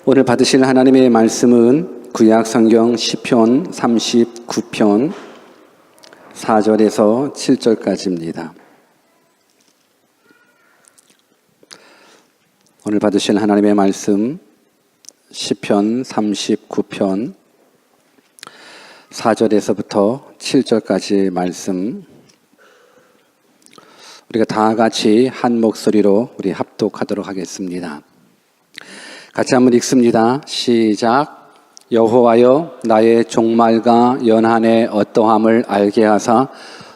오늘 받으실 하나님의 말씀은 구약 성경 시편 39편 4절에서 7절까지입니다. 오늘 받으실 하나님의 말씀 시편 39편 4절에서부터 7절까지 말씀, 우리가 다 같이 한 목소리로 우리 합독하도록 하겠습니다. 같이 한번 읽습니다. 시작. 여호와여, 나의 종말과 연한의 어떠함을 알게 하사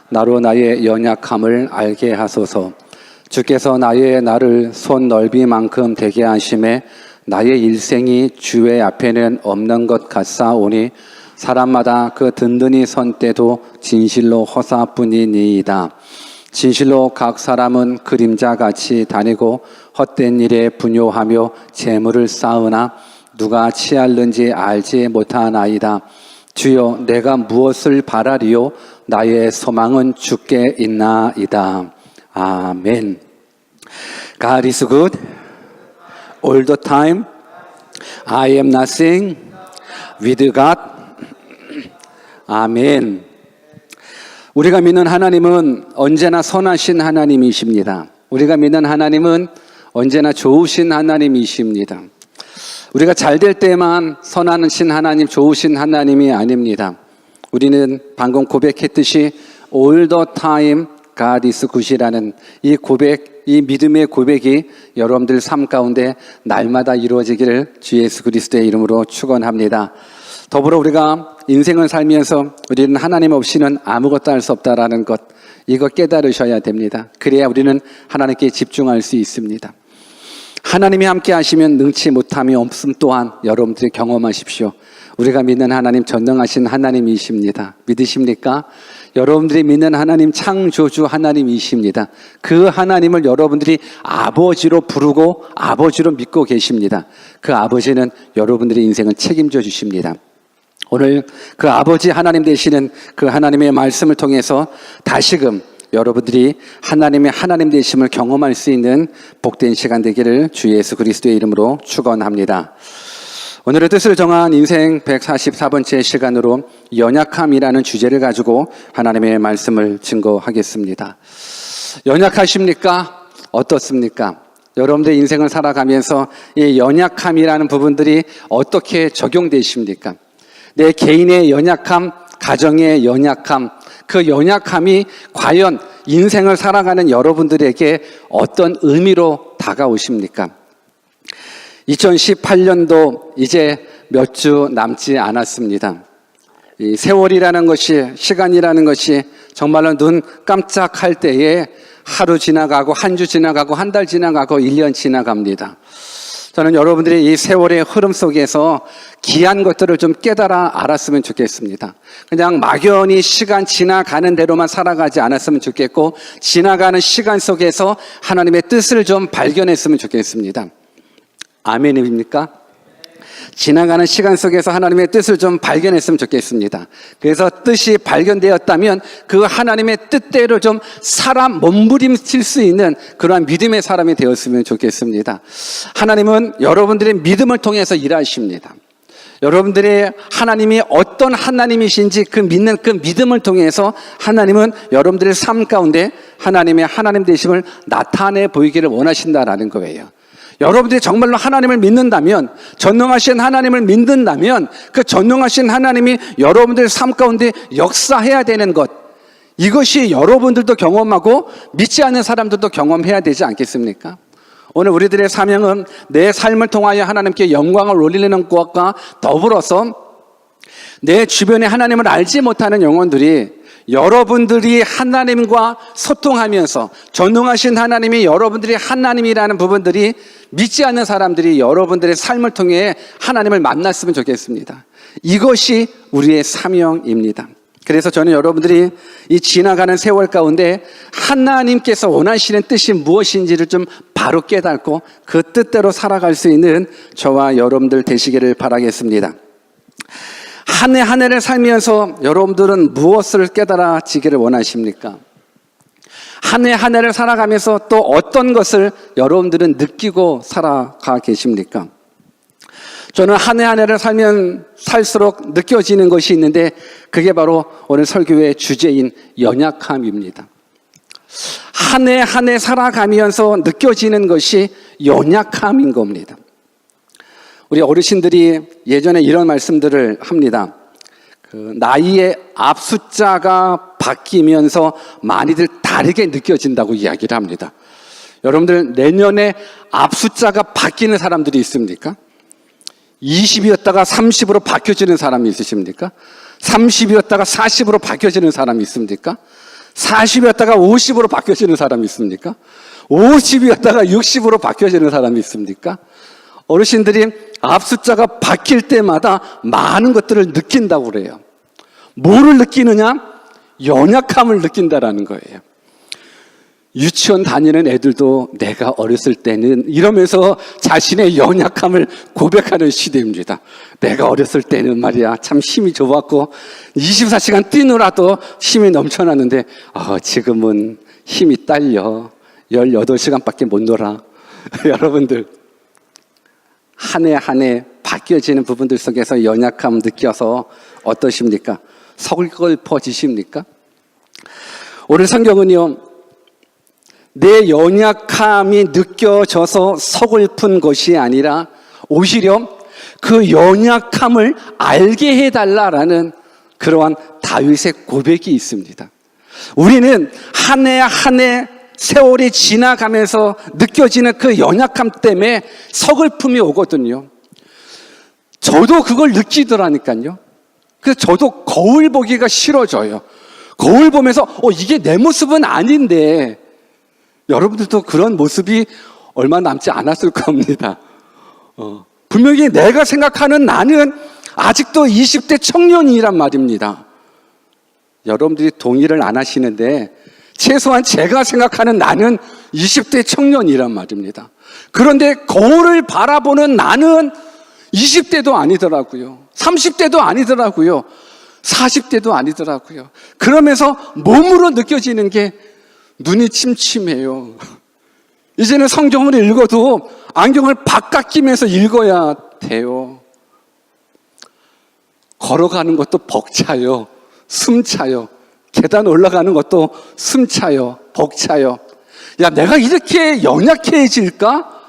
나로 나의 연약함을 알게 하소서. 주께서 나를 손 넓이만큼 되게 하심에 나의 일생이 주의 앞에는 없는 것 같사오니 사람마다 그 든든히 선 때도 진실로 허사뿐이니이다. 진실로 각 사람은 그림자같이 다니고 헛된 일에 분요하며 재물을 쌓으나 누가 취할는지 알지 못하나이다. 주여, 내가 무엇을 바라리요? 나의 소망은 주께 있나이다. 아멘. God is good all the time. I am nothing with God. 아멘. 우리가 믿는 하나님은 언제나 선하신 하나님이십니다. 우리가 믿는 하나님은 언제나 좋으신 하나님이십니다. 우리가 잘 될 때만 선하신 하나님, 좋으신 하나님이 아닙니다. 우리는 방금 고백했듯이 all the time God is good이라는 이 고백, 이 믿음의 고백이 여러분들 삶 가운데 날마다 이루어지기를 주 예수 그리스도의 이름으로 축원합니다. 더불어 우리가 인생을 살면서 우리는 하나님 없이는 아무것도 할 수 없다라는 것, 이거 깨달으셔야 됩니다. 그래야 우리는 하나님께 집중할 수 있습니다. 하나님이 함께 하시면 능치 못함이 없음 또한 여러분들이 경험하십시오. 우리가 믿는 하나님 전능하신 하나님이십니다. 믿으십니까? 여러분들이 믿는 하나님 창조주 하나님이십니다. 그 하나님을 여러분들이 아버지로 부르고 아버지로 믿고 계십니다. 그 아버지는 여러분들의 인생을 책임져 주십니다. 오늘 그 아버지 하나님 되시는 그 하나님의 말씀을 통해서 다시금 여러분들이 하나님의 하나님 되심을 경험할 수 있는 복된 시간 되기를 주 예수 그리스도의 이름으로 축원합니다. 오늘의 뜻을 정한 인생 144번째 시간으로 연약함이라는 주제를 가지고 하나님의 말씀을 증거하겠습니다. 연약하십니까? 어떻습니까? 여러분들의 인생을 살아가면서 이 연약함이라는 부분들이 어떻게 적용되십니까? 내 개인의 연약함, 가정의 연약함, 그 연약함이 과연 인생을 살아가는 여러분들에게 어떤 의미로 다가오십니까? 2018년도 이제 몇 주 남지 않았습니다. 이 세월이라는 것이, 시간이라는 것이 정말로 눈 깜짝할 때에 하루 지나가고 한 주 지나가고 한 달 지나가고 1년 지나갑니다. 저는 여러분들이 이 세월의 흐름 속에서 귀한 것들을 좀 깨달아 알았으면 좋겠습니다. 그냥 막연히 시간 지나가는 대로만 살아가지 않았으면 좋겠고, 지나가는 시간 속에서 하나님의 뜻을 좀 발견했으면 좋겠습니다. 아멘입니까? 지나가는 시간 속에서 하나님의 뜻을 좀 발견했으면 좋겠습니다. 그래서 뜻이 발견되었다면 그 하나님의 뜻대로 좀 사람 몸부림칠 수 있는 그러한 믿음의 사람이 되었으면 좋겠습니다. 하나님은 여러분들의 믿음을 통해서 일하십니다. 여러분들의 하나님이 어떤 하나님이신지 그 믿는 그 믿음을 통해서 하나님은 여러분들의 삶 가운데 하나님의 하나님 되심을 나타내 보이기를 원하신다라는 거예요. 여러분들이 정말로 하나님을 믿는다면, 전능하신 하나님을 믿는다면 그 전능하신 하나님이 여러분들 삶 가운데 역사해야 되는 것, 이것이 여러분들도 경험하고 믿지 않는 사람들도 경험해야 되지 않겠습니까? 오늘 우리들의 사명은 내 삶을 통하여 하나님께 영광을 올리는 것과 더불어서 내 주변에 하나님을 알지 못하는 영혼들이 여러분들이 하나님과 소통하면서 전능하신 하나님이 여러분들이 하나님이라는 부분들이 믿지 않는 사람들이 여러분들의 삶을 통해 하나님을 만났으면 좋겠습니다. 이것이 우리의 사명입니다. 그래서 저는 여러분들이 이 지나가는 세월 가운데 하나님께서 원하시는 뜻이 무엇인지를 좀 바로 깨닫고 그 뜻대로 살아갈 수 있는 저와 여러분들 되시기를 바라겠습니다. 한 해 한 해를 살면서 여러분들은 무엇을 깨달아지기를 원하십니까? 한 해 한 해를 살아가면서 또 어떤 것을 여러분들은 느끼고 살아가 계십니까? 저는 한 해 한 해를 살면 살수록 느껴지는 것이 있는데 그게 바로 오늘 설교의 주제인 연약함입니다. 한 해 한 해 살아가면서 느껴지는 것이 연약함인 겁니다. 우리 어르신들이 예전에 이런 말씀들을 합니다. 나이의 앞숫자가 바뀌면서 많이들 다르게 느껴진다고 이야기를 합니다. 여러분들 내년에 앞숫자가 바뀌는 사람들이 있습니까? 20이었다가 30으로 바뀌어지는 사람이 있으십니까? 30이었다가 40으로 바뀌어지는 사람이 있습니까? 40이었다가 50으로 바뀌어지는 사람이 있습니까? 50이었다가 60으로 바뀌어지는 사람이 있습니까? 어르신들이 앞숫자가 바뀔 때마다 많은 것들을 느낀다고 그래요. 뭐를 느끼느냐? 연약함을 느낀다라는 거예요. 유치원 다니는 애들도 내가 어렸을 때는 이러면서 자신의 연약함을 고백하는 시대입니다. 내가 어렸을 때는 말이야 참 힘이 좋았고 24시간 뛰느라도 힘이 넘쳐났는데 지금은 힘이 딸려 18시간밖에 못 놀아. 여러분들 한 해 한 해 바뀌어지는 부분들 속에서 연약함 느껴서 어떠십니까? 서글퍼지십니까? 오늘 성경은요, 내 연약함이 느껴져서 서글픈 것이 아니라 오히려 그 연약함을 알게 해달라라는 그러한 다윗의 고백이 있습니다. 우리는 한 해 한 해 세월이 지나가면서 느껴지는 그 연약함 때문에 서글픔이 오거든요. 저도 그걸 느끼더라니까요. 그래서 저도 거울 보기가 싫어져요. 거울 보면서 이게 내 모습은 아닌데, 여러분들도 그런 모습이 얼마 남지 않았을 겁니다. 분명히 내가 생각하는 나는 아직도 20대 청년이란 말입니다. 여러분들이 동의를 안 하시는데 최소한 제가 생각하는 나는 20대 청년이란 말입니다. 그런데 거울을 바라보는 나는 20대도 아니더라고요. 30대도 아니더라고요. 40대도 아니더라고요. 그러면서 몸으로 느껴지는 게 눈이 침침해요. 이제는 성경을 읽어도 안경을 바깥 끼면서 읽어야 돼요. 걸어가는 것도 벅차요. 숨차요. 계단 올라가는 것도 숨차요. 벅차요. 야, 내가 이렇게 연약해질까?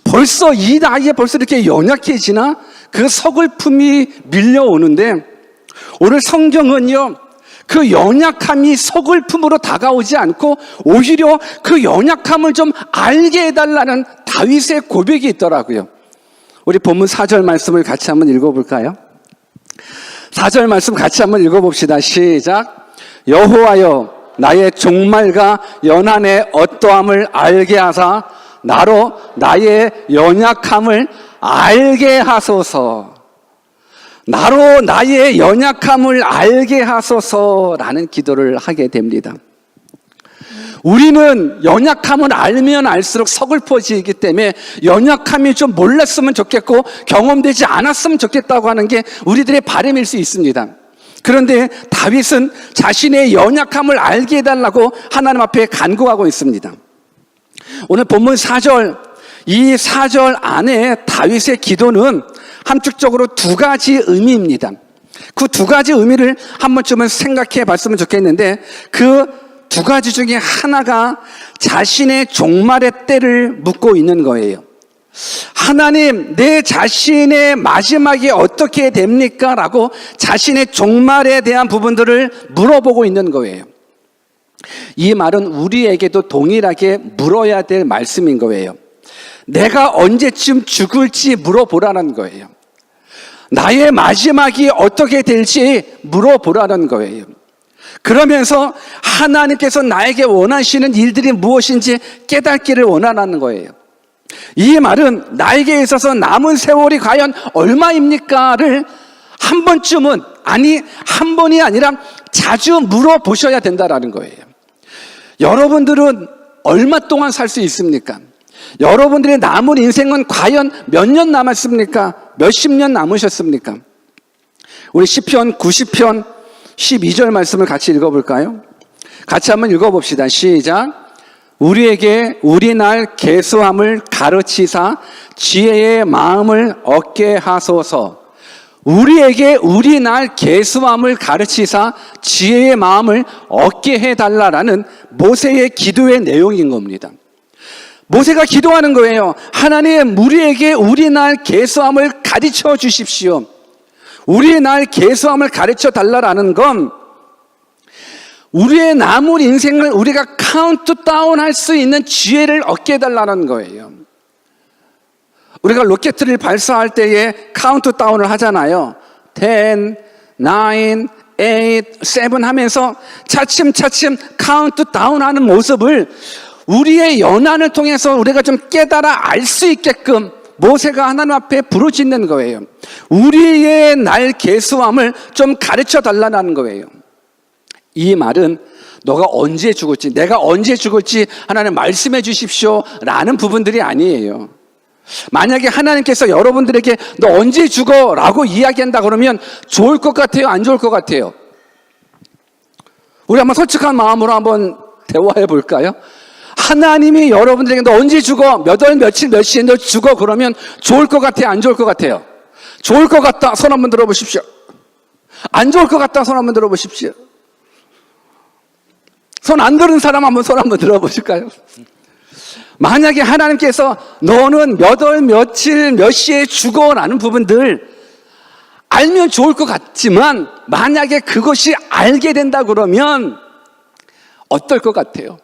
벌써 이 나이에 벌써 이렇게 연약해지나? 그 서글픔이 밀려오는데 오늘 성경은요, 그 연약함이 서글픔으로 다가오지 않고 오히려 그 연약함을 좀 알게 해달라는 다윗의 고백이 있더라고요. 우리 본문 4절 말씀을 같이 한번 읽어볼까요? 4절 말씀 같이 한번 읽어봅시다. 시작. 여호와여, 나의 종말과 연한의 어떠함을 알게 하사 나로 나의 연약함을 알게 하소서. 나로 나의 연약함을 알게 하소서라는 기도를 하게 됩니다. 우리는 연약함을 알면 알수록 서글퍼지기 때문에 연약함이 좀 몰랐으면 좋겠고 경험되지 않았으면 좋겠다고 하는 게 우리들의 바람일 수 있습니다. 그런데 다윗은 자신의 연약함을 알게 해달라고 하나님 앞에 간구하고 있습니다. 오늘 본문 4절, 이 4절 안에 다윗의 기도는 함축적으로 두 가지 의미입니다. 그 두 가지 의미를 한 번쯤은 생각해 봤으면 좋겠는데 그 두 가지 중에 하나가 자신의 종말의 때를 묻고 있는 거예요. 하나님, 내 자신의 마지막이 어떻게 됩니까? 라고 자신의 종말에 대한 부분들을 물어보고 있는 거예요. 이 말은 우리에게도 동일하게 물어야 될 말씀인 거예요. 내가 언제쯤 죽을지 물어보라는 거예요. 나의 마지막이 어떻게 될지 물어보라는 거예요. 그러면서 하나님께서 나에게 원하시는 일들이 무엇인지 깨닫기를 원하는 거예요. 이 말은 나에게 있어서 남은 세월이 과연 얼마입니까를 한 번쯤은, 아니 한 번이 아니라 자주 물어보셔야 된다라는 거예요. 여러분들은 얼마 동안 살 수 있습니까? 여러분들의 남은 인생은 과연 몇 년 남았습니까? 몇십 년 남으셨습니까? 우리 시편 90편 12절 말씀을 같이 읽어볼까요? 같이 한번 읽어봅시다. 시작. 우리에게 우리 날 계수함을 가르치사 지혜의 마음을 얻게 하소서. 우리에게 우리 날 계수함을 가르치사 지혜의 마음을 얻게 해달라라는 모세의 기도의 내용인 겁니다. 모세가 기도하는 거예요. 하나님, 우리에게 우리 날 계수함을 가르쳐 주십시오. 우리의 날 계수함을 가르쳐 달라라는 건 우리의 남은 인생을 우리가 카운트다운 할 수 있는 지혜를 얻게 해달라는 거예요. 우리가 로켓을 발사할 때에 카운트다운을 하잖아요. 10, 9, 8, 7 하면서 차츰차츰 카운트다운 하는 모습을 우리의 연한을 통해서 우리가 좀 깨달아 알 수 있게끔 모세가 하나님 앞에 부르짖는 거예요. 우리의 날 계수함을 좀 가르쳐 달라는 거예요. 이 말은 너가 언제 죽을지, 내가 언제 죽을지 하나님 말씀해 주십시오 라는 부분들이 아니에요. 만약에 하나님께서 여러분들에게 너 언제 죽어 라고 이야기한다 그러면 좋을 것 같아요, 안 좋을 것 같아요? 우리 한번 솔직한 마음으로 한번 대화해 볼까요? 하나님이 여러분들에게 너 언제 죽어, 몇 월 며칠 몇 시에 너 죽어 그러면 좋을 것 같아요, 안 좋을 것 같아요? 좋을 것 같다 손 한번 들어보십시오. 안 좋을 것 같다 손 한번 들어보십시오. 손 안 들은 사람 한번 손 한번 들어보실까요? 만약에 하나님께서 너는 몇 월 며칠 몇 시에 죽어라는 부분들 알면 좋을 것 같지만 만약에 그것이 알게 된다 그러면 어떨 것 같아요?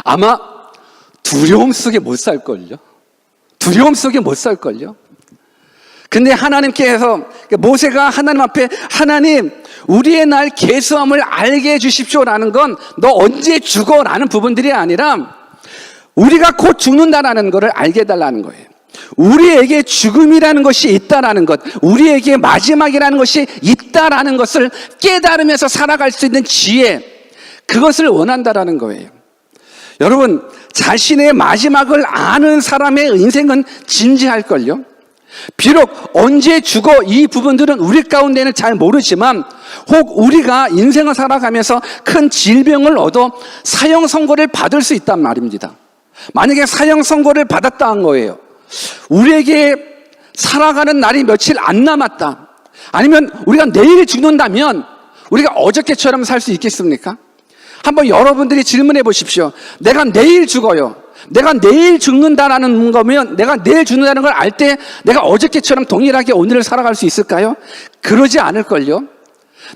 아마 두려움 속에 못 살걸요? 두려움 속에 못 살걸요? 근데 하나님께서, 모세가 하나님 앞에 하나님, 우리의 날 계수함을 알게 해주십시오라는 건 너 언제 죽어라는 부분들이 아니라 우리가 곧 죽는다라는 것을 알게 해달라는 거예요. 우리에게 죽음이라는 것이 있다라는 것, 우리에게 마지막이라는 것이 있다라는 것을 깨달으면서 살아갈 수 있는 지혜, 그것을 원한다라는 거예요. 여러분, 자신의 마지막을 아는 사람의 인생은 진지할걸요? 비록 언제 죽어 이 부분들은 우리 가운데는 잘 모르지만 혹 우리가 인생을 살아가면서 큰 질병을 얻어 사형 선고를 받을 수 있단 말입니다. 만약에 사형 선고를 받았다 한 거예요. 우리에게 살아가는 날이 며칠 안 남았다. 아니면 우리가 내일 죽는다면 우리가 어저께처럼 살 수 있겠습니까? 한번 여러분들이 질문해 보십시오. 내가 내일 죽어요. 내가 내일 죽는다라는 거면 내가 내일 죽는다는 걸 알 때 내가 어저께처럼 동일하게 오늘을 살아갈 수 있을까요? 그러지 않을걸요?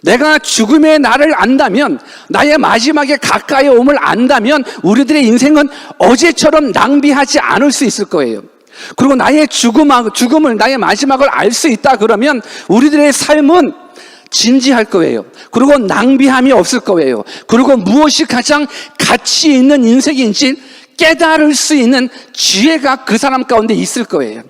내가 죽음의 날을 안다면, 나의 마지막에 가까이 옴을 안다면 우리들의 인생은 어제처럼 낭비하지 않을 수 있을 거예요. 그리고 나의 죽음을, 나의 마지막을 알 수 있다 그러면 우리들의 삶은 진지할 거예요. 그리고 낭비함이 없을 거예요. 그리고 무엇이 가장 가치 있는 인생인지 깨달을 수 있는 지혜가 그 사람 가운데 있을 거예요.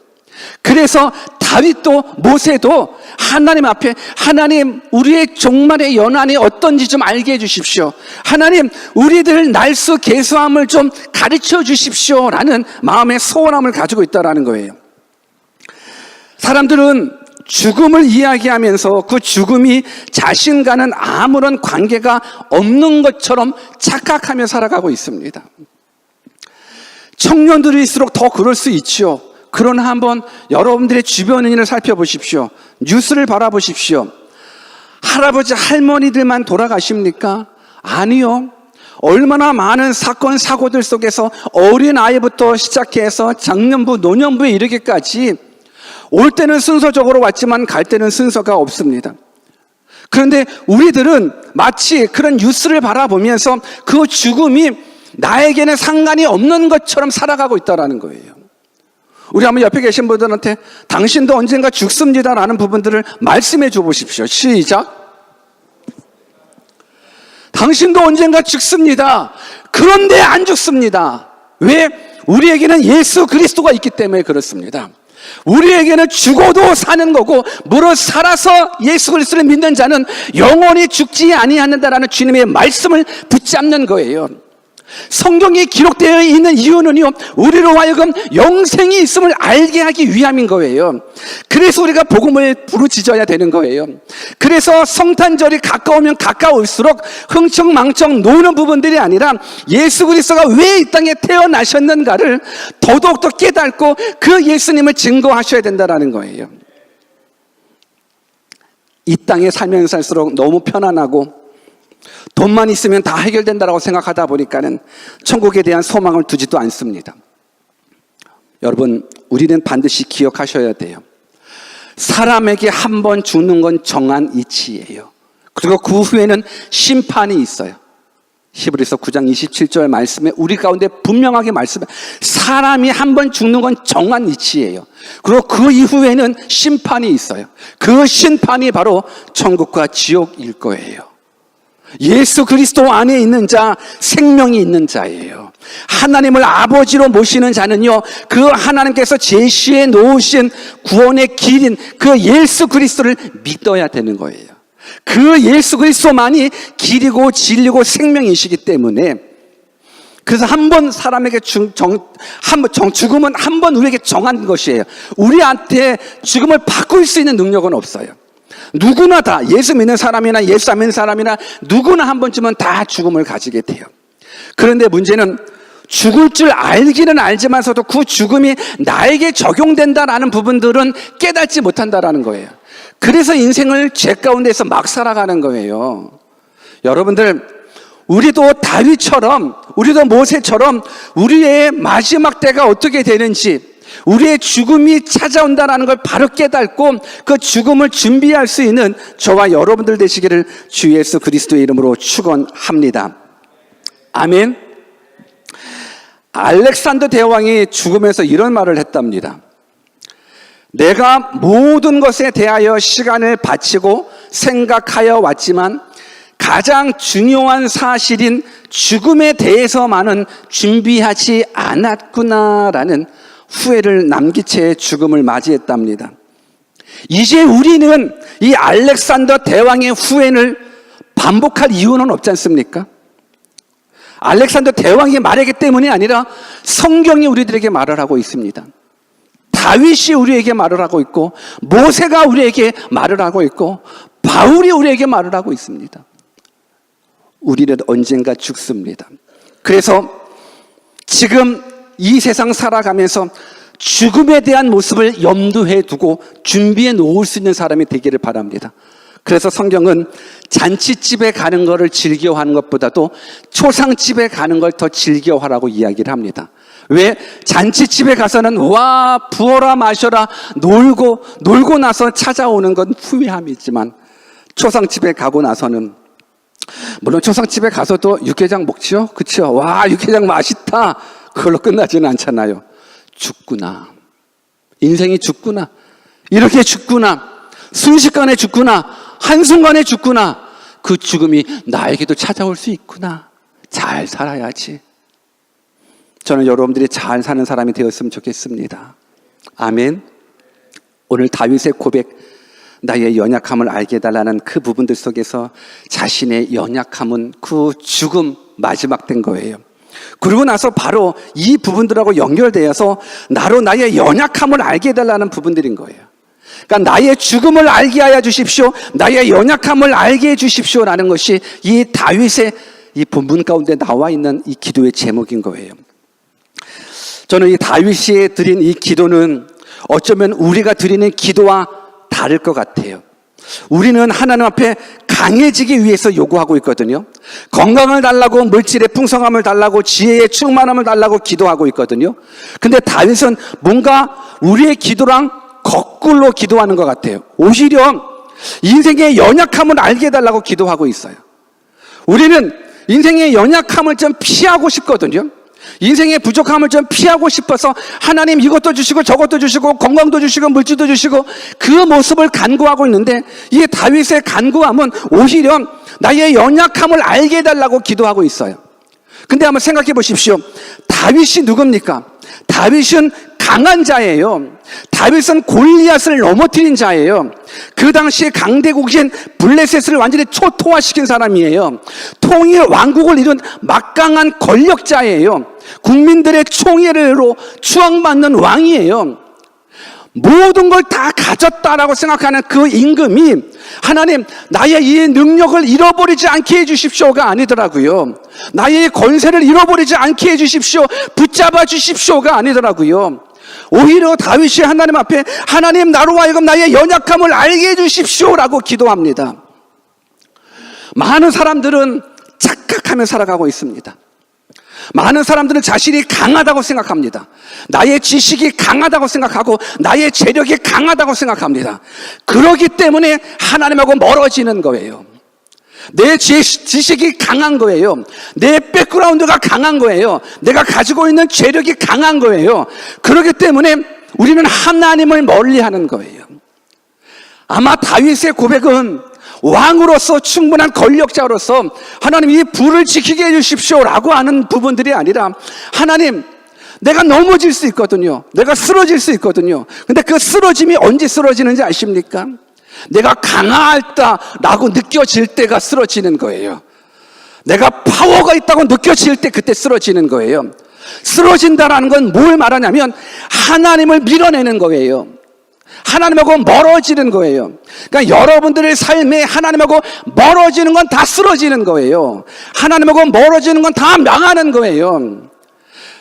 그래서 다윗도 모세도 하나님 앞에 하나님, 우리의 종말의 연한이 어떤지 좀 알게 해주십시오. 하나님, 우리들 날수 계수함을 좀 가르쳐 주십시오 라는 마음의 소원함을 가지고 있다는 거예요. 사람들은 죽음을 이야기하면서 그 죽음이 자신과는 아무런 관계가 없는 것처럼 착각하며 살아가고 있습니다. 청년들일수록 더 그럴 수 있죠. 그러나 한번 여러분들의 주변 인을 살펴보십시오. 뉴스를 바라보십시오. 할아버지 할머니들만 돌아가십니까? 아니요. 얼마나 많은 사건 사고들 속에서 어린 아이부터 시작해서 장년부 노년부에 이르기까지 올 때는 순서적으로 왔지만 갈 때는 순서가 없습니다. 그런데 우리들은 마치 그런 뉴스를 바라보면서 그 죽음이 나에게는 상관이 없는 것처럼 살아가고 있다는 거예요. 우리 한번 옆에 계신 분들한테 당신도 언젠가 죽습니다라는 부분들을 말씀해 줘 보십시오. 시작. 당신도 언젠가 죽습니다. 그런데 안 죽습니다. 왜? 우리에게는 예수 그리스도가 있기 때문에 그렇습니다. 우리에게는 죽어도 사는 거고 무릇 살아서 예수 그리스도를 믿는 자는 영원히 죽지 아니하는다라는 주님의 말씀을 붙잡는 거예요. 성경에 기록되어 있는 이유는요, 우리로 하여금 영생이 있음을 알게 하기 위함인 거예요. 그래서 우리가 복음을 부르짖어야 되는 거예요. 그래서 성탄절이 가까우면 가까울수록 흥청망청 노는 부분들이 아니라 예수 그리스도가 왜 이 땅에 태어나셨는가를 더더욱더 깨닫고 그 예수님을 증거하셔야 된다는 거예요. 이 땅에 살면 살수록 너무 편안하고 돈만 있으면 다 해결된다고 생각하다 보니까는 천국에 대한 소망을 두지도 않습니다. 여러분, 우리는 반드시 기억하셔야 돼요. 사람에게 한 번 죽는 건 정한 이치예요. 그리고 그 후에는 심판이 있어요. 히브리서 9장 27절 말씀에 우리 가운데 분명하게 말씀해, 사람이 한 번 죽는 건 정한 이치예요. 그리고 그 이후에는 심판이 있어요. 그 심판이 바로 천국과 지옥일 거예요. 예수 그리스도 안에 있는 자, 생명이 있는 자예요. 하나님을 아버지로 모시는 자는요, 그 하나님께서 제시해 놓으신 구원의 길인 그 예수 그리스도를 믿어야 되는 거예요. 그 예수 그리스도만이 길이고 진리고 생명이시기 때문에, 그래서 한 번 사람에게 죽음은 한 번 우리에게 정한 것이에요. 우리한테 죽음을 바꿀 수 있는 능력은 없어요. 누구나 다, 예수 믿는 사람이나 예수 안 믿는 사람이나 누구나 한 번쯤은 다 죽음을 가지게 돼요. 그런데 문제는 죽을 줄 알기는 알지만서도 그 죽음이 나에게 적용된다라는 부분들은 깨닫지 못한다라는 거예요. 그래서 인생을 죄 가운데서 막 살아가는 거예요. 여러분들, 우리도 다윗처럼, 우리도 모세처럼 우리의 마지막 때가 어떻게 되는지, 우리의 죽음이 찾아온다는 걸 바로 깨닫고 그 죽음을 준비할 수 있는 저와 여러분들 되시기를 주 예수 그리스도의 이름으로 축원합니다. 아멘. 알렉산더 대왕이 죽으면서 이런 말을 했답니다. 내가 모든 것에 대하여 시간을 바치고 생각하여 왔지만 가장 중요한 사실인 죽음에 대해서만은 준비하지 않았구나라는 후회를 남긴 채 죽음을 맞이했답니다. 이제 우리는 이 알렉산더 대왕의 후회를 반복할 이유는 없지 않습니까? 알렉산더 대왕이 말했기 때문이 아니라 성경이 우리들에게 말을 하고 있습니다. 다윗이 우리에게 말을 하고 있고, 모세가 우리에게 말을 하고 있고, 바울이 우리에게 말을 하고 있습니다. 우리는 언젠가 죽습니다. 그래서 지금 이 세상 살아가면서 죽음에 대한 모습을 염두에 두고 준비해 놓을 수 있는 사람이 되기를 바랍니다. 그래서 성경은 잔치집에 가는 것을 즐겨하는 것보다도 초상집에 가는 걸 더 즐겨하라고 이야기를 합니다. 왜? 잔치집에 가서는 와 부어라 마셔라 놀고 나서 찾아오는 건 후회함이지만, 초상집에 가고 나서는, 물론 초상집에 가서도 육개장 먹죠, 그렇죠? 와 육개장 맛있다, 그걸로 끝나지는 않잖아요. 죽구나, 인생이 죽구나, 이렇게 죽구나, 순식간에 죽구나, 한순간에 죽구나, 그 죽음이 나에게도 찾아올 수 있구나, 잘 살아야지. 저는 여러분들이 잘 사는 사람이 되었으면 좋겠습니다. 아멘. 오늘 다윗의 고백, 나의 연약함을 알게 해달라는 그 부분들 속에서 자신의 연약함은 그 죽음 마지막 된 거예요. 그러고 나서 바로 이 부분들하고 연결되어서 나로 나의 연약함을 알게 해달라는 부분들인 거예요. 그러니까 나의 죽음을 알게 하여 주십시오, 나의 연약함을 알게 해 주십시오라는 것이 이 다윗의 이 본문 가운데 나와 있는 이 기도의 제목인 거예요. 저는 이 다윗이 드린 이 기도는 어쩌면 우리가 드리는 기도와 다를 것 같아요. 우리는 하나님 앞에 강해지기 위해서 요구하고 있거든요. 건강을 달라고, 물질의 풍성함을 달라고, 지혜의 충만함을 달라고 기도하고 있거든요. 근데 다윗은 뭔가 우리의 기도랑 거꾸로 기도하는 것 같아요. 오히려 인생의 연약함을 알게 해달라고 기도하고 있어요. 우리는 인생의 연약함을 좀 피하고 싶거든요. 인생의 부족함을 좀 피하고 싶어서 하나님 이것도 주시고 저것도 주시고 건강도 주시고 물질도 주시고 그 모습을 간구하고 있는데, 이 다윗의 간구함은 오히려 나의 연약함을 알게 해달라고 기도하고 있어요. 근데 한번 생각해 보십시오. 다윗이 누굽니까? 다윗은 강한 자예요. 다윗은 골리앗을 넘어뜨린 자예요. 그 당시에 강대국인 블레셋을 완전히 초토화시킨 사람이에요. 통일 왕국을 이룬 막강한 권력자예요. 국민들의 총애로 추앙받는 왕이에요. 모든 걸 다 가졌다라고 생각하는 그 임금이 하나님 나의 이 능력을 잃어버리지 않게 해주십시오가 아니더라고요. 나의 권세를 잃어버리지 않게 해주십시오, 붙잡아 주십시오가 아니더라고요. 오히려 다윗이 하나님 앞에 하나님 나로 하여금 나의 연약함을 알게 해주십시오라고 기도합니다. 많은 사람들은 착각하며 살아가고 있습니다. 많은 사람들은 자신이 강하다고 생각합니다. 나의 지식이 강하다고 생각하고 나의 재력이 강하다고 생각합니다. 그렇기 때문에 하나님하고 멀어지는 거예요. 내 지식이 강한 거예요. 내 백그라운드가 강한 거예요. 내가 가지고 있는 재력이 강한 거예요. 그렇기 때문에 우리는 하나님을 멀리하는 거예요. 아마 다윗의 고백은 왕으로서 충분한 권력자로서 하나님 이 불을 지키게 해주십시오라고 하는 부분들이 아니라 하나님 내가 넘어질 수 있거든요. 내가 쓰러질 수 있거든요. 근데 그 쓰러짐이 언제 쓰러지는지 아십니까? 내가 강하다라고 느껴질 때가 쓰러지는 거예요. 내가 파워가 있다고 느껴질 때 그때 쓰러지는 거예요. 쓰러진다라는 건 뭘 말하냐면 하나님을 밀어내는 거예요. 하나님하고 멀어지는 거예요. 그러니까 여러분들의 삶에 하나님하고 멀어지는 건 다 쓰러지는 거예요. 하나님하고 멀어지는 건 다 망하는 거예요.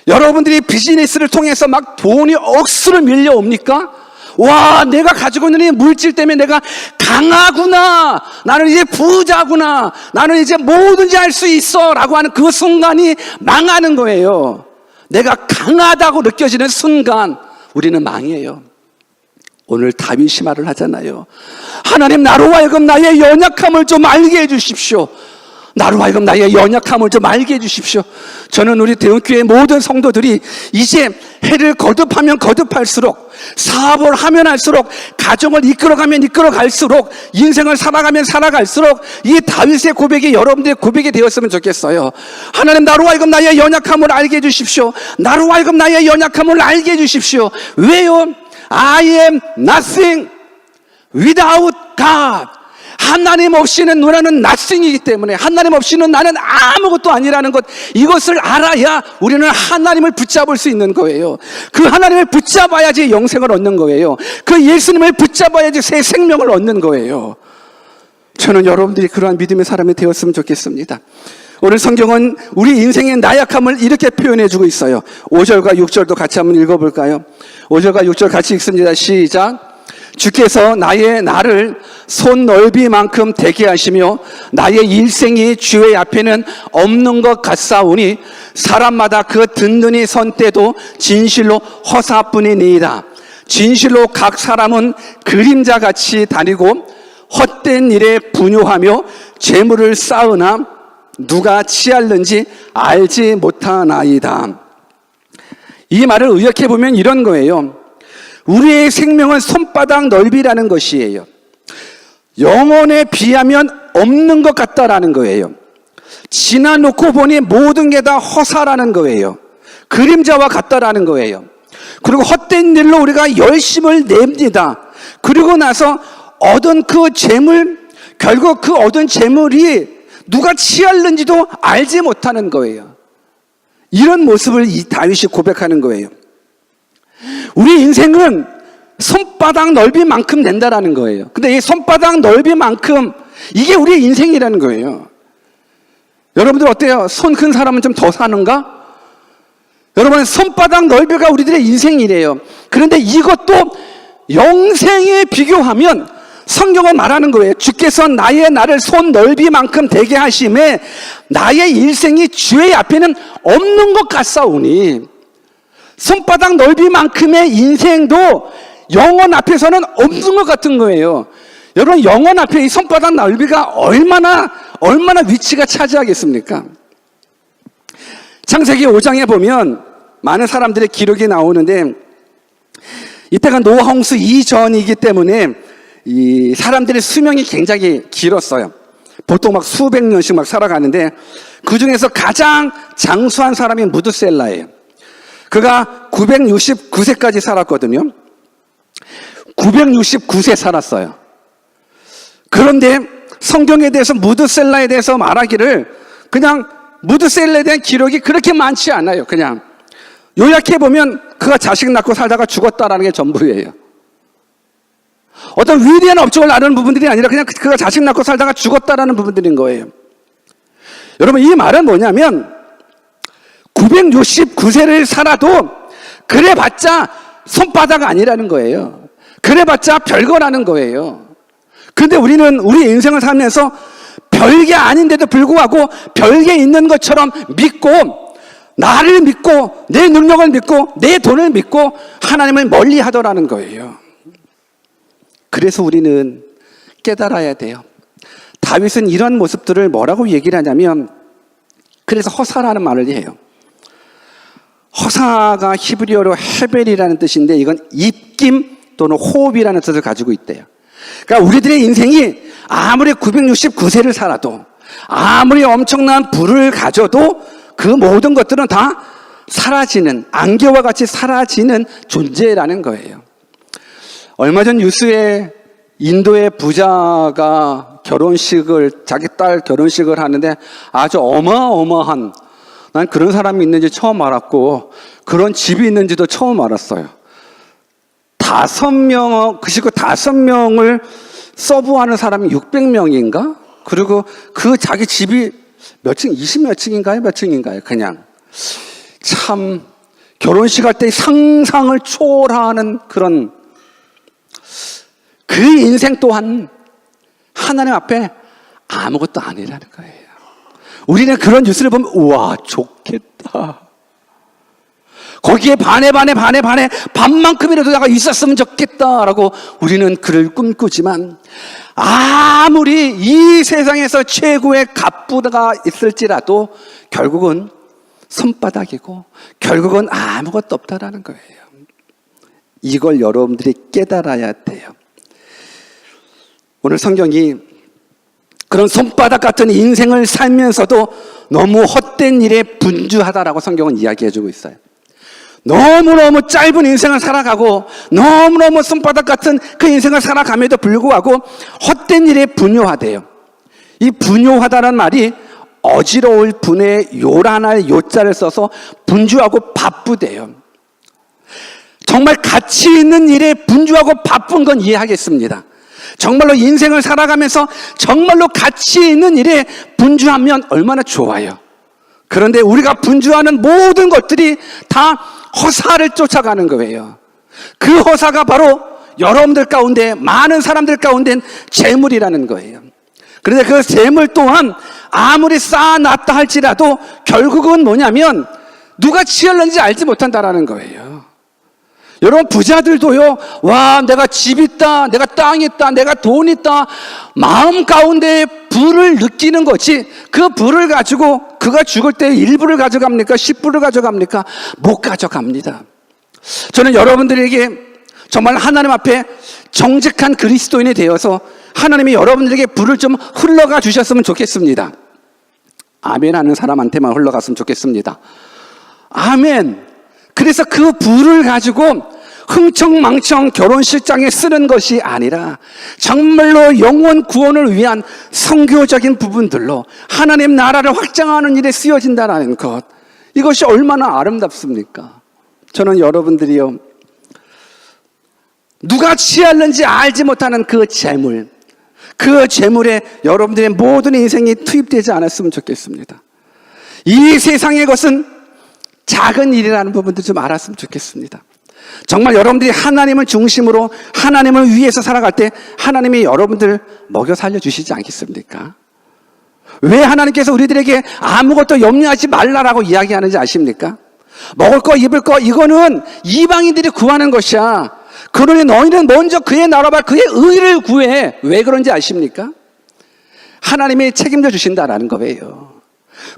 여러분들이 비즈니스를 통해서 막 돈이 억수로 밀려옵니까? 와, 내가 가지고 있는 이 물질 때문에 내가 강하구나, 나는 이제 부자구나, 나는 이제 뭐든지 할 수 있어 라고 하는 그 순간이 망하는 거예요. 내가 강하다고 느껴지는 순간 우리는 망해요. 오늘 다윗이 말을 하잖아요. 하나님 나로 하여금 나의 연약함을 좀 알게 해주십시오. 나로 하여금 나의 연약함을 좀 알게 해주십시오. 저는 우리 대형교회 모든 성도들이 이제 해를 거듭하면 거듭할수록, 사업을 하면 할수록, 가정을 이끌어가면 이끌어갈수록, 인생을 살아가면 살아갈수록 이 다윗의 고백이 여러분들의 고백이 되었으면 좋겠어요. 하나님 나로 하여금 나의 연약함을 알게 해주십시오. 나로 하여금 나의 연약함을 알게 해주십시오. 왜요? I am nothing without God. 하나님 없이는 너는 nothing이기 때문에, 하나님 없이는 나는 아무것도 아니라는 것, 이것을 알아야 우리는 하나님을 붙잡을 수 있는 거예요. 그 하나님을 붙잡아야지 영생을 얻는 거예요. 그 예수님을 붙잡아야지 새 생명을 얻는 거예요. 저는 여러분들이 그러한 믿음의 사람이 되었으면 좋겠습니다. 오늘 성경은 우리 인생의 나약함을 이렇게 표현해 주고 있어요. 5절과 6절도 같이 한번 읽어볼까요? 5절과 6절 같이 읽습니다. 시작. 주께서 나를 손 넓이만큼 되게 하시며 나의 일생이 주의 앞에는 없는 것 같사오니 사람마다 그 든든히 선 때도 진실로 허사뿐이니이다. 진실로 각 사람은 그림자같이 다니고 헛된 일에 분요하며 재물을 쌓으나 누가 취할는지 알지 못하나이다. 이 말을 의역해 보면 이런 거예요. 우리의 생명은 손바닥 넓이라는 것이에요. 영혼에 비하면 없는 것 같다라는 거예요. 지나놓고 보니 모든 게 다 허사라는 거예요. 그림자와 같다라는 거예요. 그리고 헛된 일로 우리가 열심을 냅니다. 그리고 나서 얻은 그 재물, 결국 그 얻은 재물이 누가 취할는지도 알지 못하는 거예요. 이런 모습을 이 다윗이 고백하는 거예요. 우리 인생은 손바닥 넓이만큼 된다라는 거예요. 근데 이 손바닥 넓이만큼 이게 우리의 인생이라는 거예요. 여러분들 어때요? 손 큰 사람은 좀 더 사는가? 여러분, 손바닥 넓이가 우리들의 인생이래요. 그런데 이것도 영생에 비교하면 성경은 말하는 거예요. 주께서 나를 손 넓이만큼 되게 하심에 나의 일생이 주의 앞에는 없는 것 같사오니, 손바닥 넓이만큼의 인생도 영혼 앞에서는 없는 것 같은 거예요. 여러분, 영혼 앞에 이 손바닥 넓이가 얼마나 위치가 차지하겠습니까? 창세기 5장에 보면 많은 사람들의 기록이 나오는데, 이때가 노아 홍수 이전이기 때문에 이 사람들의 수명이 굉장히 길었어요. 보통 막 수백 년씩 막 살아가는데, 그 중에서 가장 장수한 사람이 무드셀라예요. 그가 969세까지 살았거든요. 969세 살았어요. 그런데 성경에 대해서 무드셀라에 대해서 말하기를 그냥 무드셀라에 대한 기록이 그렇게 많지 않아요. 그냥 요약해 보면 그가 자식 낳고 살다가 죽었다라는 게 전부예요. 어떤 위대한 업적을 나누는 부분들이 아니라 그냥 그가 자식 낳고 살다가 죽었다라는 부분들인 거예요. 여러분, 이 말은 뭐냐면 969세를 살아도 그래봤자 손바닥 아니라는 거예요. 그래봤자 별거라는 거예요. 그런데 우리는 우리 인생을 살면서 별게 아닌데도 불구하고 별게 있는 것처럼 믿고, 나를 믿고, 내 능력을 믿고, 내 돈을 믿고 하나님을 멀리 하더라는 거예요. 그래서 우리는 깨달아야 돼요. 다윗은 이런 모습들을 뭐라고 얘기를 하냐면, 그래서 허사라는 말을 해요. 허사가 히브리어로 헤벨이라는 뜻인데 이건 입김 또는 호흡이라는 뜻을 가지고 있대요. 그러니까 우리들의 인생이 아무리 969세를 살아도, 아무리 엄청난 부를 가져도 그 모든 것들은 다 사라지는, 안개와 같이 사라지는 존재라는 거예요. 얼마 전 뉴스에 인도의 부자가 자기 딸 결혼식을 하는데 아주 어마어마한, 난 그런 사람이 있는지 처음 알았고 그런 집이 있는지도 처음 알았어요. 5명, 그 식구 5명을 서브하는 사람이 600명인가? 그리고 그 자기 집이 몇 층, 20몇 층인가요? 몇 층인가요? 그냥 참 결혼식 할 때 상상을 초월하는 그런, 그 인생 또한 하나님 앞에 아무것도 아니라는 거예요. 우리는 그런 뉴스를 보면 우와 좋겠다, 거기에 반에 반만큼이라도 내가 있었으면 좋겠다라고 우리는 그를 꿈꾸지만, 아무리 이 세상에서 최고의 갑부가 있을지라도 결국은 손바닥이고 결국은 아무것도 없다라는 거예요. 이걸 여러분들이 깨달아야 돼요. 오늘 성경이 그런 손바닥 같은 인생을 살면서도 너무 헛된 일에 분주하다라고 성경은 이야기해주고 있어요. 너무너무 짧은 인생을 살아가고 너무너무 손바닥 같은 그 인생을 살아감에도 불구하고 헛된 일에 분요하대요. 이 분요하다는 말이 어지러울 분에 요란할 요자를 써서 분주하고 바쁘대요. 정말 가치 있는 일에 분주하고 바쁜 건 이해하겠습니다. 정말로 인생을 살아가면서 정말로 가치 있는 일에 분주하면 얼마나 좋아요. 그런데 우리가 분주하는 모든 것들이 다 허사를 쫓아가는 거예요. 그 허사가 바로 여러분들 가운데, 많은 사람들 가운데 재물이라는 거예요. 그런데 그 재물 또한 아무리 쌓아놨다 할지라도 결국은 뭐냐면 누가 취할는지 알지 못한다라는 거예요. 여러분, 부자들도요, 와, 내가 집 있다, 내가 땅 있다, 내가 돈 있다, 마음 가운데 부를 느끼는 거지, 그 부를 가지고 그가 죽을 때 1부를 가져갑니까? 10부를 가져갑니까? 못 가져갑니다. 저는 여러분들에게 정말 하나님 앞에 정직한 그리스도인이 되어서 하나님이 여러분들에게 부를 좀 흘러가 주셨으면 좋겠습니다. 아멘 하는 사람한테만 흘러갔으면 좋겠습니다. 아멘. 그래서 그 부를 가지고 흥청망청 결혼식장에 쓰는 것이 아니라 정말로 영혼 구원을 위한 선교적인 부분들로 하나님 나라를 확장하는 일에 쓰여진다는 것, 이것이 얼마나 아름답습니까? 저는 여러분들이요, 누가 취할는지 알지 못하는 그 재물, 그 재물에 여러분들의 모든 인생이 투입되지 않았으면 좋겠습니다. 이 세상의 것은 작은 일이라는 부분도 좀 알았으면 좋겠습니다. 정말 여러분들이 하나님을 중심으로 하나님을 위해서 살아갈 때 하나님이 여러분들 먹여 살려주시지 않겠습니까? 왜 하나님께서 우리들에게 아무것도 염려하지 말라라고 이야기하는지 아십니까? 먹을 거 입을 거 이거는 이방인들이 구하는 것이야. 그러니 너희는 먼저 그의 나라와 그의 의를 구해. 왜 그런지 아십니까? 하나님이 책임져 주신다라는 거예요.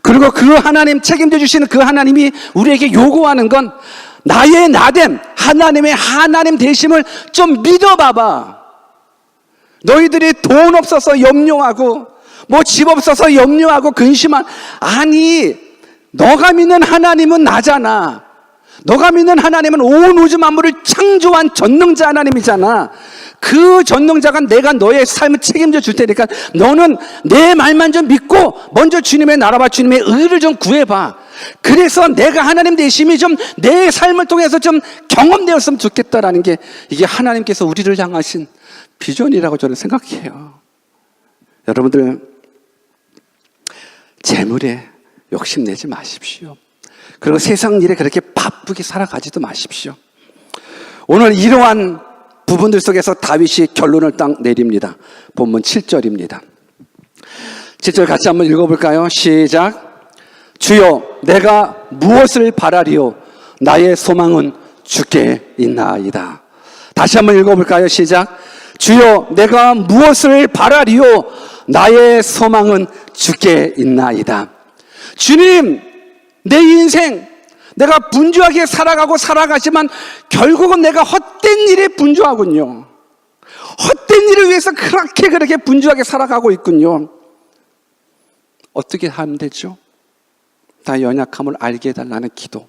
그리고 그 하나님, 책임져 주시는 그 하나님이 우리에게 요구하는 건 나의 나됨, 하나님의 하나님 되심을 좀 믿어봐봐. 너희들이 돈 없어서 염려하고 뭐 집 없어서 염려하고 근심한, 아니 너가 믿는 하나님은 나잖아. 너가 믿는 하나님은 온 우주 만물을 창조한 전능자 하나님이잖아. 그 전능자가 내가 너의 삶을 책임져 줄 테니까 너는 내 말만 좀 믿고 먼저 주님의 나라와 주님의 의를 좀 구해봐. 그래서 내가 하나님 되심이 좀 내 삶을 통해서 좀 경험되었으면 좋겠다라는 게 이게 하나님께서 우리를 향하신 비전이라고 저는 생각해요. 여러분들 재물에 욕심내지 마십시오. 그리고 세상 일에 그렇게 바쁘게 살아가지도 마십시오. 오늘 이러한 부분들 속에서 다윗이 결론을 딱 내립니다. 본문 7절입니다. 7절 같이 한번 읽어볼까요? 시작. 주여 내가 무엇을 바라리요? 나의 소망은 주께 있나이다. 다시 한번 읽어볼까요? 시작. 주여 내가 무엇을 바라리요? 나의 소망은 주께 있나이다. 주님, 내 인생 내가 분주하게 살아가지만 결국은 내가 헛된 일에 분주하군요. 헛된 일을 위해서 그렇게 분주하게 살아가고 있군요. 어떻게 하면 되죠? 다 연약함을 알게 해달라는 기도,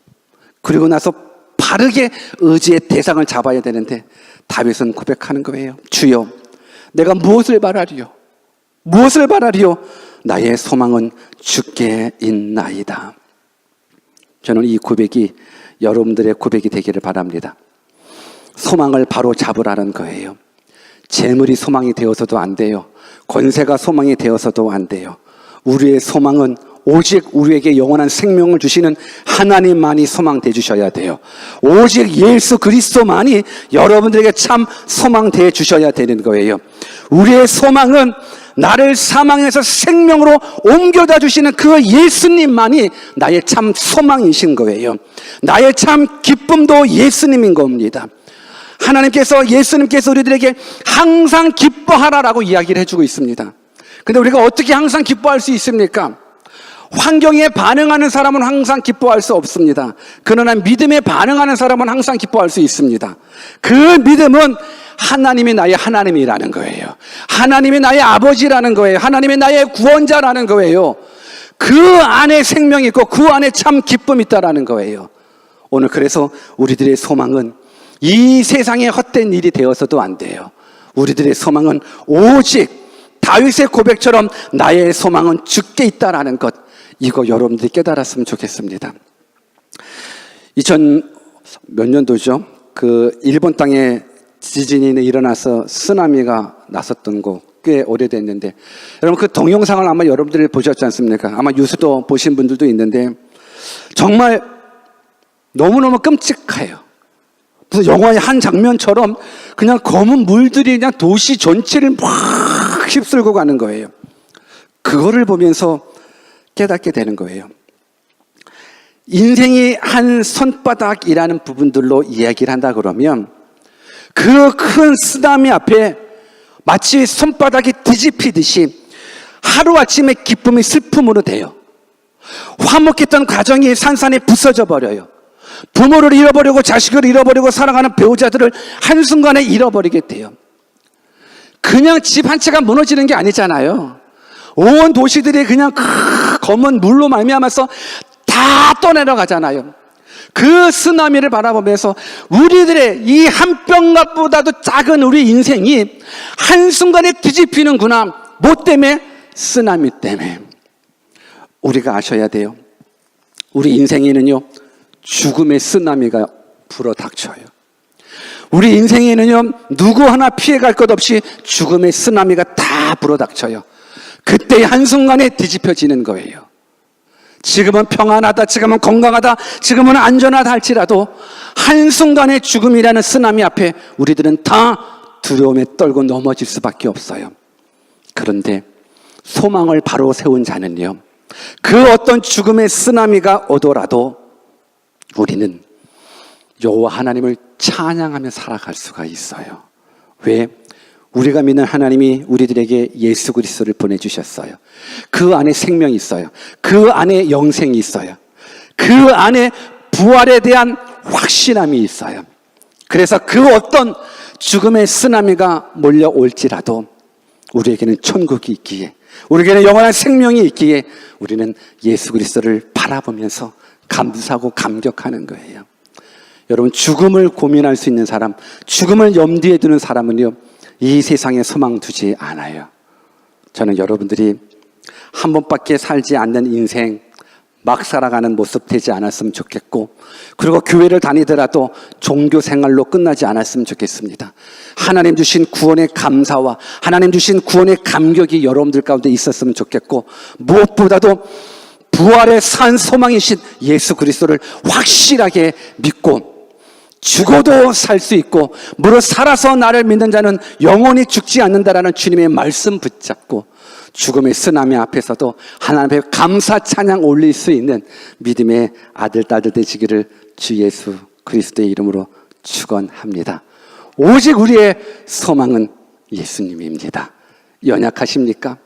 그리고 나서 바르게 의지의 대상을 잡아야 되는데 다윗은 고백하는 거예요. 주여 내가 무엇을 바라리요? 무엇을 바라리요? 나의 소망은 주께 있나이다. 저는 이 고백이 여러분들의 고백이 되기를 바랍니다. 소망을 바로 잡으라는 거예요. 재물이 소망이 되어서도 안 돼요. 권세가 소망이 되어서도 안 돼요. 우리의 소망은 오직 우리에게 영원한 생명을 주시는 하나님만이 소망돼 주셔야 돼요. 오직 예수 그리스도만이 여러분들에게 참 소망돼 주셔야 되는 거예요. 우리의 소망은 나를 사망에서 생명으로 옮겨다 주시는 그 예수님만이 나의 참 소망이신 거예요. 나의 참 기쁨도 예수님인 겁니다. 하나님께서, 예수님께서 우리들에게 항상 기뻐하라라고 이야기를 해주고 있습니다. 근데 우리가 어떻게 항상 기뻐할 수 있습니까? 환경에 반응하는 사람은 항상 기뻐할 수 없습니다. 그러나 믿음에 반응하는 사람은 항상 기뻐할 수 있습니다. 그 믿음은 하나님이 나의 하나님이라는 거예요. 하나님이 나의 아버지라는 거예요. 하나님이 나의 구원자라는 거예요. 그 안에 생명이 있고 그 안에 참 기쁨이 있다라는 거예요. 오늘 그래서 우리들의 소망은 이 세상에 헛된 일이 되어서도 안 돼요. 우리들의 소망은 오직 다윗의 고백처럼 나의 소망은 주께 있다라는 것, 이거 여러분들이 깨달았으면 좋겠습니다. 2000 몇 년도죠? 그 일본 땅에 지진이 일어나서 쓰나미가 났었던 거 꽤 오래됐는데, 여러분 그 동영상을 아마 여러분들이 보셨지 않습니까? 아마 뉴스도 보신 분들도 있는데 정말 너무너무 끔찍해요. 무슨 영화의 한 장면처럼 그냥 검은 물들이 그냥 도시 전체를 막 휩쓸고 가는 거예요. 그거를 보면서 깨닫게 되는 거예요. 인생이 한 손바닥이라는 부분들로 이야기를 한다 그러면 그 큰 쓰나미 앞에 마치 손바닥이 뒤집히듯이 하루아침에 기쁨이 슬픔으로 돼요. 화목했던 가정이 산산이 부서져 버려요. 부모를 잃어버리고 자식을 잃어버리고 사랑하는 배우자들을 한순간에 잃어버리게 돼요. 그냥 집 한 채가 무너지는 게 아니잖아요. 온 도시들이 그냥 검은 물로 말미암아서 다 떠내려가잖아요. 그 쓰나미를 바라보면서 우리들의 이 한 뼘값보다도 작은 우리 인생이 한순간에 뒤집히는구나. 뭐 때문에? 쓰나미 때문에. 우리가 아셔야 돼요. 우리 인생에는요, 죽음의 쓰나미가 불어닥쳐요. 우리 인생에는요, 누구 하나 피해갈 것 없이 죽음의 쓰나미가 다 불어닥쳐요. 그때 한순간에 뒤집혀지는 거예요. 지금은 평안하다, 지금은 건강하다, 지금은 안전하다 할지라도 한순간에 죽음이라는 쓰나미 앞에 우리들은 다 두려움에 떨고 넘어질 수밖에 없어요. 그런데 소망을 바로 세운 자는요, 그 어떤 죽음의 쓰나미가 오더라도 우리는 여호와 하나님을 찬양하며 살아갈 수가 있어요. 왜? 우리가 믿는 하나님이 우리들에게 예수 그리스도를 보내주셨어요. 그 안에 생명이 있어요. 그 안에 영생이 있어요. 그 안에 부활에 대한 확신함이 있어요. 그래서 그 어떤 죽음의 쓰나미가 몰려올지라도 우리에게는 천국이 있기에, 우리에게는 영원한 생명이 있기에 우리는 예수 그리스도를 바라보면서 감사하고 감격하는 거예요. 여러분, 죽음을 고민할 수 있는 사람, 죽음을 염두에 두는 사람은요, 이 세상에 소망 두지 않아요. 저는 여러분들이 한 번밖에 살지 않는 인생 막 살아가는 모습 되지 않았으면 좋겠고, 그리고 교회를 다니더라도 종교 생활로 끝나지 않았으면 좋겠습니다. 하나님 주신 구원의 감사와 하나님 주신 구원의 감격이 여러분들 가운데 있었으면 좋겠고, 무엇보다도 부활의 산 소망이신 예수 그리스도를 확실하게 믿고 죽어도 살 수 있고 무릇 살아서 나를 믿는 자는 영원히 죽지 않는다라는 주님의 말씀 붙잡고 죽음의 쓰나미 앞에서도 하나님 앞에 감사 찬양 올릴 수 있는 믿음의 아들, 딸들 되시기를 주 예수 그리스도의 이름으로 축원합니다. 오직 우리의 소망은 예수님입니다. 연약하십니까?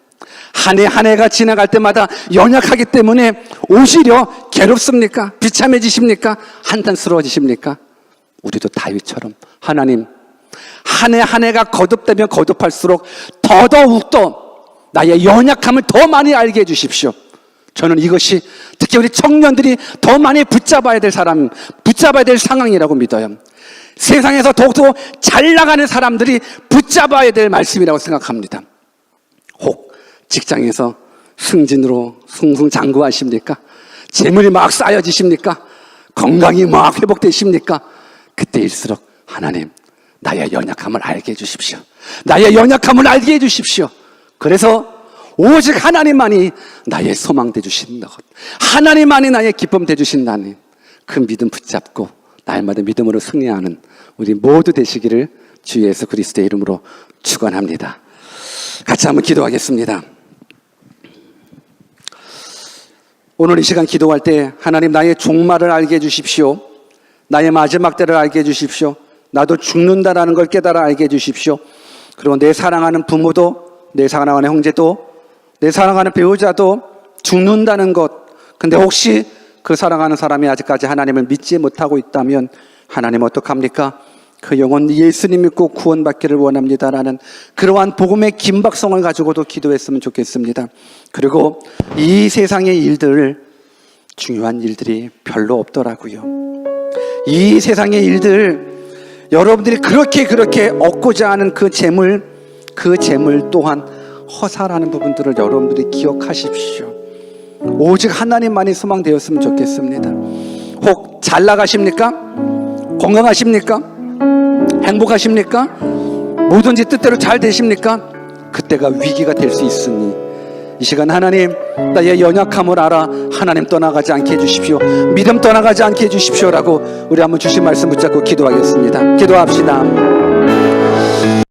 한 해 한 해가 지나갈 때마다 연약하기 때문에 오히려 괴롭습니까? 비참해지십니까? 한탄스러워지십니까? 우리도 다윗처럼 하나님, 한 해 한 해가 거듭되면 거듭할수록 더더욱더 나의 연약함을 더 많이 알게 해주십시오. 저는 이것이 특히 우리 청년들이 더 많이 붙잡아야 될 상황이라고 믿어요. 세상에서 더욱더 잘 나가는 사람들이 붙잡아야 될 말씀이라고 생각합니다. 혹 직장에서 승진으로 승승장구하십니까? 재물이 막 쌓여지십니까? 건강이 막 회복되십니까? 그때일수록 하나님, 나의 연약함을 알게 해주십시오. 나의 연약함을 알게 해주십시오. 그래서 오직 하나님만이 나의 소망 되주신다, 하나님만이 나의 기쁨 되주신다는 그 믿음 붙잡고 날마다 믿음으로 승리하는 우리 모두 되시기를 주 예수 그리스도의 이름으로 축원합니다. 같이 한번 기도하겠습니다. 오늘 이 시간 기도할 때 하나님, 나의 종말을 알게 해주십시오. 나의 마지막 때를 알게 해주십시오. 나도 죽는다라는 걸 깨달아 알게 해주십시오. 그리고 내 사랑하는 부모도, 내 사랑하는 형제도, 내 사랑하는 배우자도 죽는다는 것, 근데 혹시 그 사랑하는 사람이 아직까지 하나님을 믿지 못하고 있다면 하나님 어떡합니까? 그 영혼 예수님 믿고 구원받기를 원합니다라는 그러한 복음의 긴박성을 가지고도 기도했으면 좋겠습니다. 그리고 이 세상의 일들, 중요한 일들이 별로 없더라고요. 이 세상의 일들, 여러분들이 그렇게 얻고자 하는 그 재물 또한 허사라는 부분들을 여러분들이 기억하십시오. 오직 하나님만이 소망되었으면 좋겠습니다. 혹 잘 나가십니까? 건강하십니까? 행복하십니까? 뭐든지 뜻대로 잘 되십니까? 그때가 위기가 될 수 있으니 이 시간 하나님, 나의 연약함을 알아 하나님 떠나가지 않게 해주십시오. 믿음 떠나가지 않게 해주십시오라고 우리 한번 주신 말씀 붙잡고 기도하겠습니다. 기도합시다.